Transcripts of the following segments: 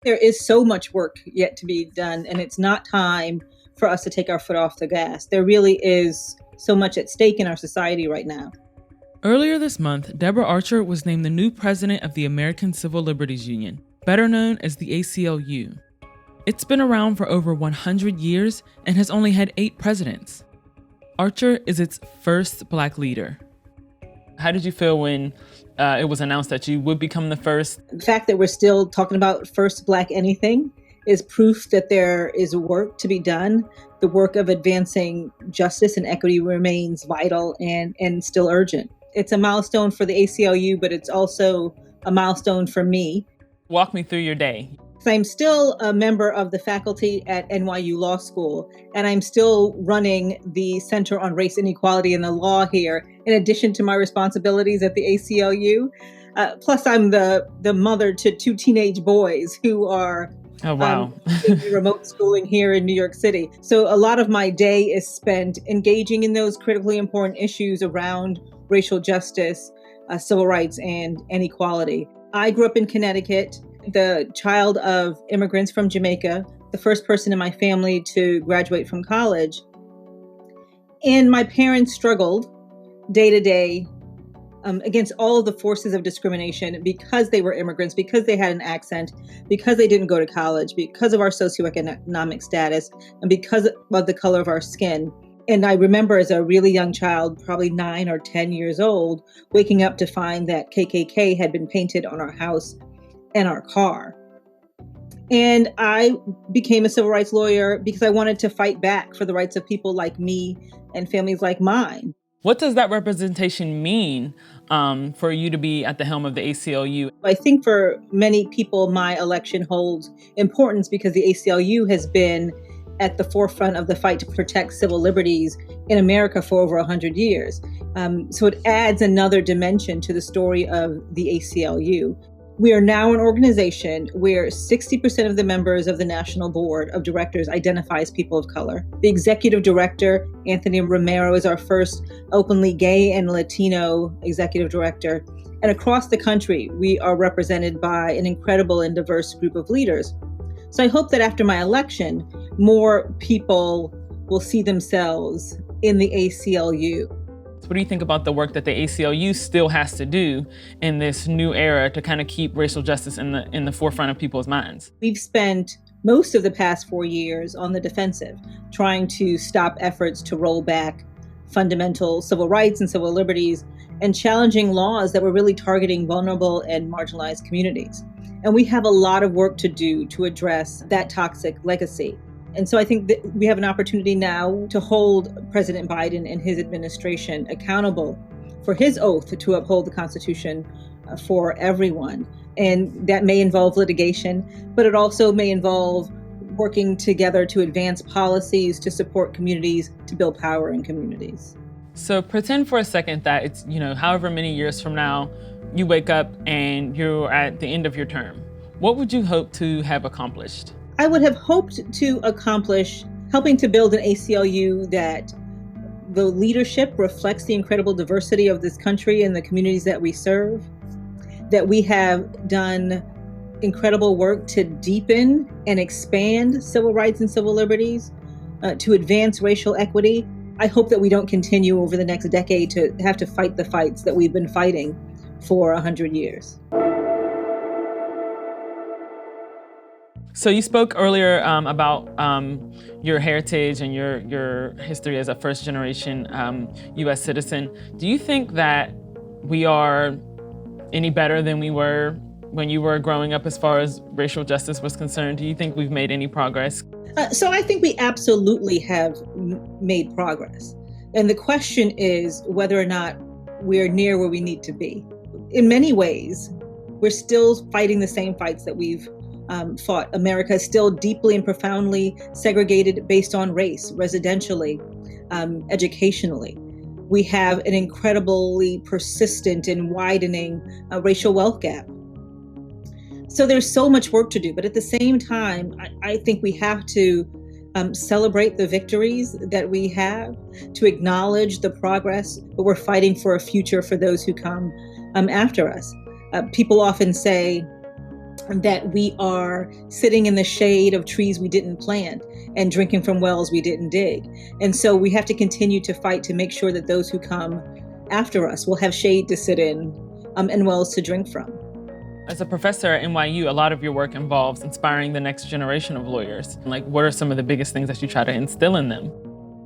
There is so much work yet to be done, and it's not time for us to take our foot off the gas. There really is so much at stake in our society right now. Earlier this month, Deborah Archer was named the new president of the American Civil Liberties Union, better known as the ACLU. It's been around for over 100 years and has only had 8 presidents. Archer is its first Black leader. How did you feel when it was announced that you would become the first? The fact that we're still talking about first Black anything is proof that there is work to be done. The work of advancing justice and equity remains vital and still urgent. It's a milestone for the ACLU, but it's also a milestone for me. Walk me through your day. I'm still a member of the faculty at NYU Law School, and I'm still running the Center on Race Inequality and the Law here, in addition to my responsibilities at the ACLU. Plus, I'm the mother to 2 teenage boys who are remote schooling here in New York City. So a lot of my day is spent engaging in those critically important issues around racial justice, civil rights, and equality. I grew up in Connecticut, the child of immigrants from Jamaica, the first person in my family to graduate from college. And my parents struggled day to day against all of the forces of discrimination because they were immigrants, because they had an accent, because they didn't go to college, because of our socioeconomic status, and because of the color of our skin. And I remember as a really young child, probably 9 or 10 years old, waking up to find that KKK had been painted on our house and our car. And I became a civil rights lawyer because I wanted to fight back for the rights of people like me and families like mine. What does that representation mean for you to be at the helm of the ACLU? I think for many people, my election holds importance because the ACLU has been at the forefront of the fight to protect civil liberties in America for over 100 years. So it adds another dimension to the story of the ACLU. We are now an organization where 60% of the members of the National Board of Directors identify as people of color. The executive director, Anthony Romero, is our first openly gay and Latino executive director. And across the country, we are represented by an incredible and diverse group of leaders. So I hope that after my election, more people will see themselves in the ACLU. What do you think about the work that the ACLU still has to do in this new era to kind of keep racial justice in the forefront of people's minds? We've spent most of the past 4 years on the defensive, trying to stop efforts to roll back fundamental civil rights and civil liberties and challenging laws that were really targeting vulnerable and marginalized communities. And we have a lot of work to do to address that toxic legacy. And so I think that we have an opportunity now to hold President Biden and his administration accountable for his oath to uphold the Constitution for everyone. And that may involve litigation, but it also may involve working together to advance policies to support communities, to build power in communities. So pretend for a second that it's, however many years from now, you wake up and you're at the end of your term. What would you hope to have accomplished? I would have hoped to accomplish helping to build an ACLU that the leadership reflects the incredible diversity of this country and the communities that we serve, that we have done incredible work to deepen and expand civil rights and civil liberties, to advance racial equity. I hope that we don't continue over the next decade to have to fight the fights that we've been fighting for 100 years. So you spoke earlier about your heritage and your history as a first-generation U.S. citizen. Do you think that we are any better than we were when you were growing up as far as racial justice was concerned? Do you think we've made any progress? So I think we absolutely have made progress. And the question is whether or not we're near where we need to be. In many ways, we're still fighting the same fights that we've fought. America is still deeply and profoundly segregated based on race, residentially, educationally. We have an incredibly persistent and widening racial wealth gap. So there's so much work to do, but at the same time, I think we have to celebrate the victories that we have, to acknowledge the progress, but we're fighting for a future for those who come after us. People often say, that we are sitting in the shade of trees we didn't plant and drinking from wells we didn't dig. And so we have to continue to fight to make sure that those who come after us will have shade to sit in and wells to drink from. As a professor at NYU, a lot of your work involves inspiring the next generation of lawyers. Like, what are some of the biggest things that you try to instill in them?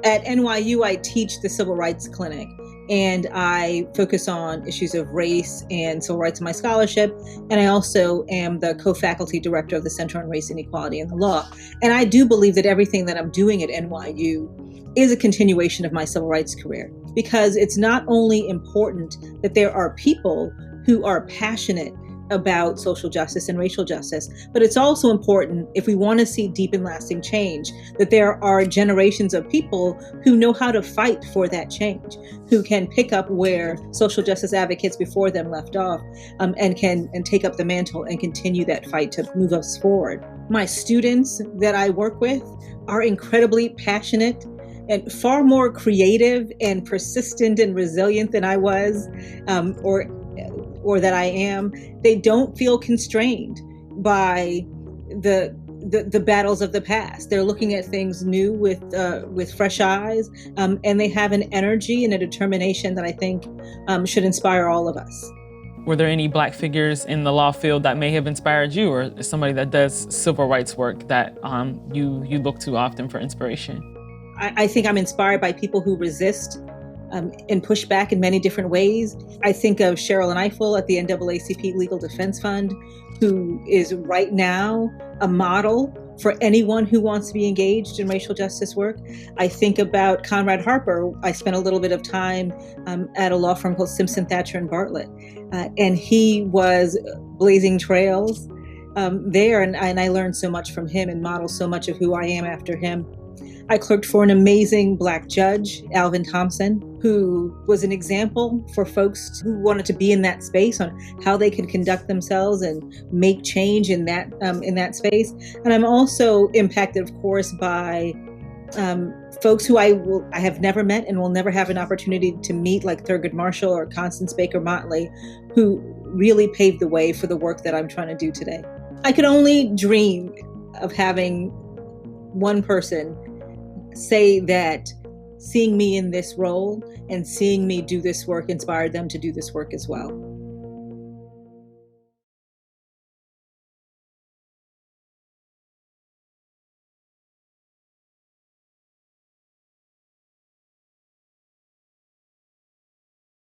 At NYU, I teach the Civil Rights Clinic, and I focus on issues of race and civil rights in my scholarship. And I also am the co-faculty director of the Center on Race, Inequality, and the Law. And I do believe that everything that I'm doing at NYU is a continuation of my civil rights career, because it's not only important that there are people who are passionate about social justice and racial justice, but it's also important, if we want to see deep and lasting change, that there are generations of people who know how to fight for that change, who can pick up where social justice advocates before them left off, and take up the mantle and continue that fight to move us forward. My students that I work with are incredibly passionate and far more creative and persistent and resilient than I was, or that I am. They don't feel constrained by the battles of the past. They're looking at things new with fresh eyes, and they have an energy and a determination that I think should inspire all of us. Were there any Black figures in the law field that may have inspired you, or somebody that does civil rights work that you look to often for inspiration? I think I'm inspired by people who resist and push back in many different ways. I think of Cheryl Eiffel at the NAACP Legal Defense Fund, who is right now a model for anyone who wants to be engaged in racial justice work. I think about Conrad Harper. I spent a little bit of time at a law firm called Simpson, Thacher and Bartlett, and he was blazing trails there, and I learned so much from him and modeled so much of who I am after him. I clerked for an amazing Black judge, Alvin Thompson, who was an example for folks who wanted to be in that space on how they could conduct themselves and make change in that space. And I'm also impacted, of course, by folks who I have never met and will never have an opportunity to meet, like Thurgood Marshall or Constance Baker Motley, who really paved the way for the work that I'm trying to do today. I could only dream of having one person say that seeing me in this role and seeing me do this work inspired them to do this work as well.